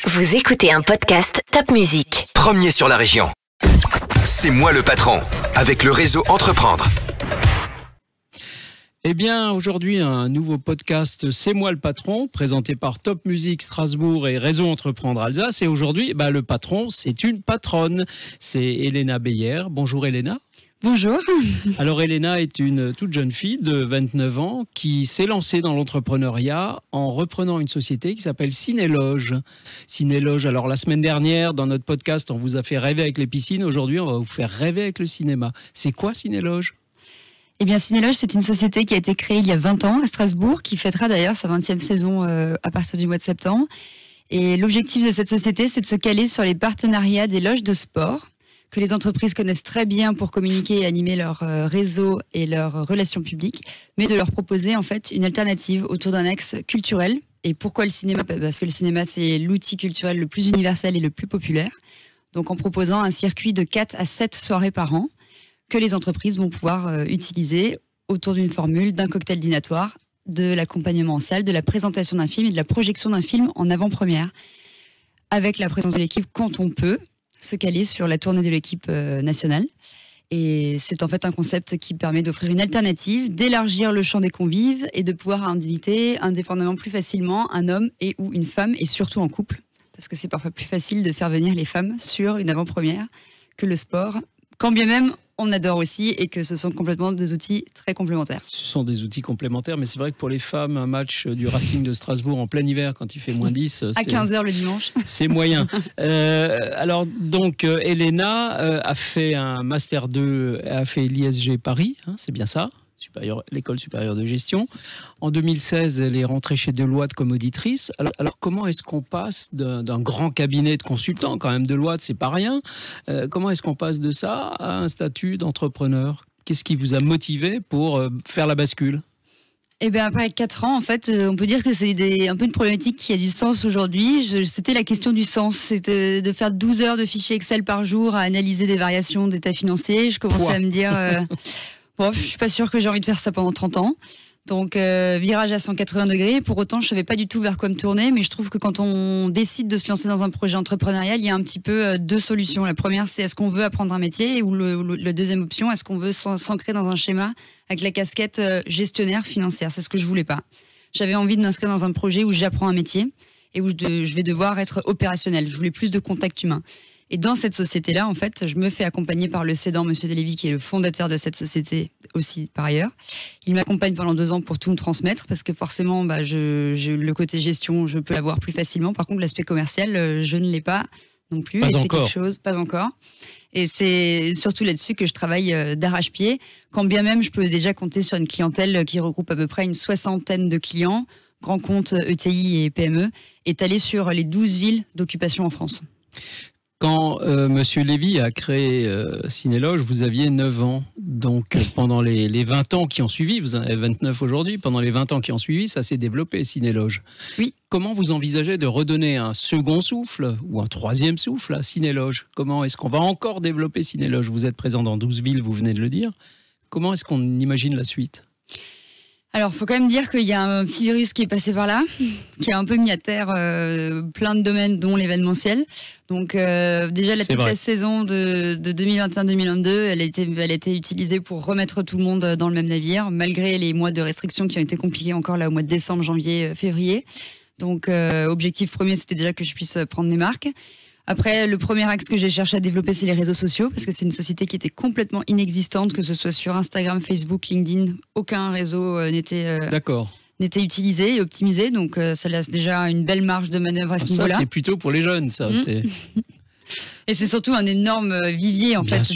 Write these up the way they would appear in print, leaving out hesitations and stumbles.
Vous écoutez un podcast Top Music. Premier sur la région. C'est moi le patron, avec le réseau Entreprendre. Eh bien, aujourd'hui, un nouveau podcast C'est moi le patron, présenté par Top Music Strasbourg et Réseau Entreprendre Alsace. Et aujourd'hui, le patron, c'est une patronne. C'est Elena Beyer. Bonjour Elena. Bonjour. Alors Elena est une toute jeune fille de 29 ans qui s'est lancée dans l'entrepreneuriat en reprenant une société qui s'appelle Cinéloge. Cinéloge, alors la semaine dernière, dans notre podcast, on vous a fait rêver avec les piscines. Aujourd'hui, on va vous faire rêver avec le cinéma. C'est quoi Cinéloge ? Eh bien, Cinéloge, c'est une société qui a été créée il y a 20 ans à Strasbourg, qui fêtera d'ailleurs sa 20e saison à partir du mois de septembre. Et l'objectif de cette société, c'est de se caler sur les partenariats des loges de sport, que les entreprises connaissent très bien pour communiquer et animer leur réseau et leurs relations publiques, mais de leur proposer en fait une alternative autour d'un axe culturel. Et pourquoi le cinéma ? Parce que le cinéma, c'est l'outil culturel le plus universel et le plus populaire. Donc en proposant un circuit de 4 à 7 soirées par an, que les entreprises vont pouvoir utiliser autour d'une formule, d'un cocktail dînatoire, de l'accompagnement en salle, de la présentation d'un film et de la projection d'un film en avant-première, avec la présence de l'équipe quand on peut, se caler sur la tournée de l'équipe nationale. Et c'est en fait un concept qui permet d'offrir une alternative, d'élargir le champ des convives et de pouvoir inviter indépendamment plus facilement un homme et ou une femme, et surtout en couple, parce que c'est parfois plus facile de faire venir les femmes sur une avant-première que le sport, quand bien même on adore aussi, et que ce sont complètement des outils très complémentaires. Ce sont des outils complémentaires, mais c'est vrai que pour les femmes, un match du Racing de Strasbourg en plein hiver, quand il fait moins 10... À 15h le dimanche. C'est moyen. Alors, donc, Elena a fait un Master 2, a fait l'ISG Paris, c'est bien ça, l'École supérieure de gestion. En 2016, elle est rentrée chez Deloitte comme auditrice. Alors comment est-ce qu'on passe d'un grand cabinet de consultants, quand même Deloitte, c'est pas rien, comment est-ce qu'on passe de ça à un statut d'entrepreneur ? Qu'est-ce qui vous a motivé pour faire la bascule ? Eh bien, après 4 ans, en fait, on peut dire que c'est un peu une problématique qui a du sens aujourd'hui. C'était la question du sens. C'était de faire 12 heures de fichiers Excel par jour à analyser des variations d'état financier. Je commençais à me dire... Bon, je suis pas sûre que j'ai envie de faire ça pendant 30 ans. Donc, virage à 180 degrés. Pour autant, je savais pas du tout vers quoi me tourner. Mais je trouve que quand on décide de se lancer dans un projet entrepreneurial, il y a un petit peu 2 solutions. La première, c'est est-ce qu'on veut apprendre un métier ? Ou la deuxième option, est-ce qu'on veut s'ancrer dans un schéma avec la casquette gestionnaire financière ? C'est ce que je voulais pas. J'avais envie de m'inscrire dans un projet où j'apprends un métier et où je vais devoir être opérationnel. Je voulais plus de contact humain. Et dans cette société-là, en fait, je me fais accompagner par le cédant, Monsieur Delévy, qui est le fondateur de cette société aussi, par ailleurs. Il m'accompagne pendant 2 ans pour tout me transmettre, parce que forcément, le côté gestion, je peux l'avoir plus facilement. Par contre, l'aspect commercial, je ne l'ai pas non plus. Pas et encore. C'est quelque chose, pas encore. Et c'est surtout là-dessus que je travaille d'arrache-pied, quand bien même je peux déjà compter sur une clientèle qui regroupe à peu près une 60aine de clients, grands comptes ETI et PME, étalés sur les 12 villes d'occupation en France. Quand Monsieur Lévy a créé Cinéloge, vous aviez 9 ans. Donc pendant les 20 ans qui ont suivi, vous en avez 29 aujourd'hui, pendant les 20 ans qui ont suivi, ça s'est développé, Cinéloge. Oui. Comment vous envisagez de redonner un second souffle ou un troisième souffle à Cinéloge ? Comment est-ce qu'on va encore développer Cinéloge ? Vous êtes présent dans 12 villes, vous venez de le dire. Comment est-ce qu'on imagine la suite ? Alors, faut quand même dire qu'il y a un petit virus qui est passé par là, qui a un peu mis à terre plein de domaines, dont l'événementiel. Donc, déjà, toute la saison de 2021-2022, elle a été utilisée pour remettre tout le monde dans le même navire, malgré les mois de restrictions qui ont été compliqués encore là au mois de décembre, janvier, février. Donc, objectif premier, c'était déjà que je puisse prendre mes marques. Après, le premier axe que j'ai cherché à développer, c'est les réseaux sociaux, parce que c'est une société qui était complètement inexistante, que ce soit sur Instagram, Facebook, LinkedIn, aucun réseau n'était utilisé et optimisé. Donc, ça laisse déjà une belle marge de manœuvre à ce niveau-là. Ça, c'est plutôt pour les jeunes, ça. Et c'est surtout un énorme vivier, en fait,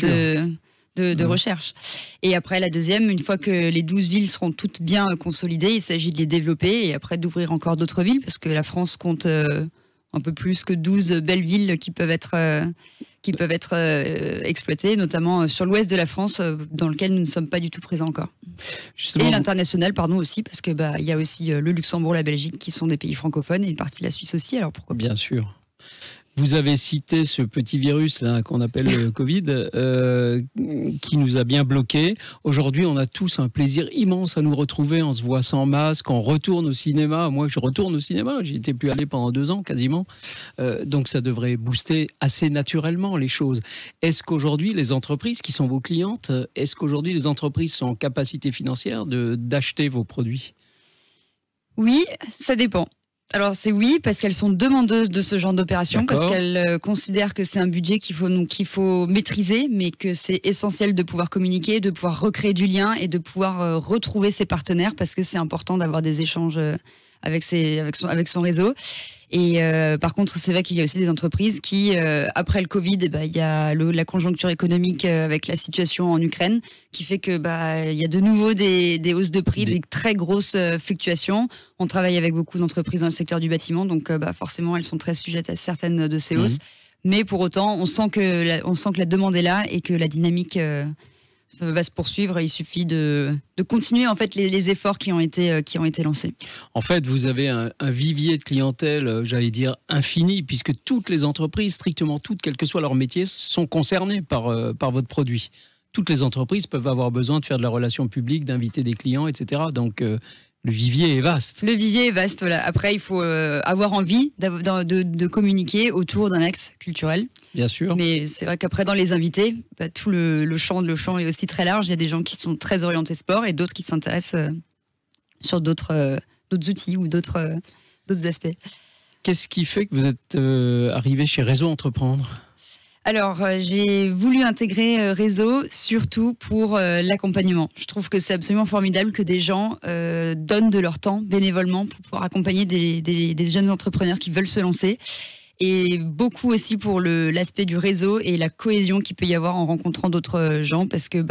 de recherche. Et après, la deuxième, une fois que les 12 villes seront toutes bien consolidées, il s'agit de les développer et après d'ouvrir encore d'autres villes, parce que la France compte... un peu plus que 12 belles villes qui peuvent être exploitées, notamment sur l'ouest de la France, dans lequel nous ne sommes pas du tout présents encore. Justement, et l'international, pardon, aussi, parce que il y a aussi le Luxembourg, la Belgique, qui sont des pays francophones, et une partie de la Suisse aussi, alors pourquoi pas ? Bien sûr. Vous avez cité ce petit virus là qu'on appelle le Covid, qui nous a bien bloqués. Aujourd'hui, on a tous un plaisir immense à nous retrouver. On se voit sans masque, on retourne au cinéma. Moi, je retourne au cinéma. J'y étais plus allé pendant 2 ans quasiment. Donc, ça devrait booster assez naturellement les choses. Est-ce qu'aujourd'hui, les entreprises qui sont vos clientes, est-ce qu'aujourd'hui les entreprises sont en capacité financière d'acheter vos produits? Oui, ça dépend. Alors c'est oui, parce qu'elles sont demandeuses de ce genre d'opération, parce qu'elles considèrent que c'est un budget qu'il faut maîtriser, mais que c'est essentiel de pouvoir communiquer, de pouvoir recréer du lien et de pouvoir retrouver ses partenaires, parce que c'est important d'avoir des échanges avec son réseau. Et par contre, c'est vrai qu'il y a aussi des entreprises qui, après le Covid, il y a la conjoncture économique avec la situation en Ukraine, qui fait que il y a de nouveau des hausses de prix, des très grosses fluctuations. On travaille avec beaucoup d'entreprises dans le secteur du bâtiment, donc forcément, elles sont très sujettes à certaines de ces hausses. Mais pour autant, on sent que la demande est là et que la dynamique va se poursuivre. Il suffit de continuer en fait les efforts qui ont été lancés. En fait, vous avez un vivier de clientèle, j'allais dire infini, puisque toutes les entreprises, strictement toutes, quel que soit leur métier, sont concernées par votre produit. Toutes les entreprises peuvent avoir besoin de faire de la relation publique, d'inviter des clients, etc. Donc le vivier est vaste. Le vivier est vaste, voilà. Après, il faut avoir envie de communiquer autour d'un axe culturel. Bien sûr. Mais c'est vrai qu'après, dans les invités, tout le champ est aussi très large. Il y a des gens qui sont très orientés sport et d'autres qui s'intéressent sur d'autres outils ou d'autres aspects. Qu'est-ce qui fait que vous êtes arrivé chez Réseau Entreprendre ? Alors, j'ai voulu intégrer Réseau surtout pour l'accompagnement. Je trouve que c'est absolument formidable que des gens donnent de leur temps bénévolement pour pouvoir accompagner des jeunes entrepreneurs qui veulent se lancer. Et beaucoup aussi pour l'aspect du réseau et la cohésion qu'il peut y avoir en rencontrant d'autres gens. Parce que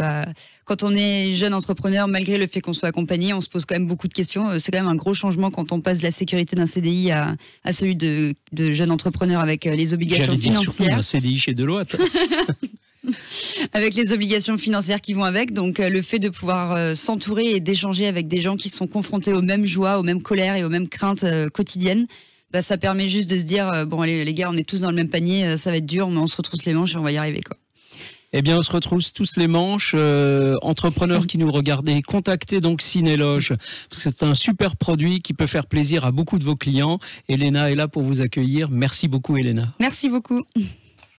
quand on est jeune entrepreneur, malgré le fait qu'on soit accompagné, on se pose quand même beaucoup de questions. C'est quand même un gros changement quand on passe de la sécurité d'un CDI à celui de jeune entrepreneur avec les obligations financières. Un CDI chez Deloitte. Avec les obligations financières qui vont avec. Donc le fait de pouvoir s'entourer et d'échanger avec des gens qui sont confrontés aux mêmes joies, aux mêmes colères et aux mêmes craintes quotidiennes, ça permet juste de se dire, bon allez les gars, on est tous dans le même panier, ça va être dur, mais on se retrousse les manches et on va y arriver, quoi. Eh bien, on se retrousse tous les manches. Entrepreneurs qui nous regardez, contactez donc Cinéloge. C'est un super produit qui peut faire plaisir à beaucoup de vos clients. Elena est là pour vous accueillir. Merci beaucoup, Elena. Merci beaucoup.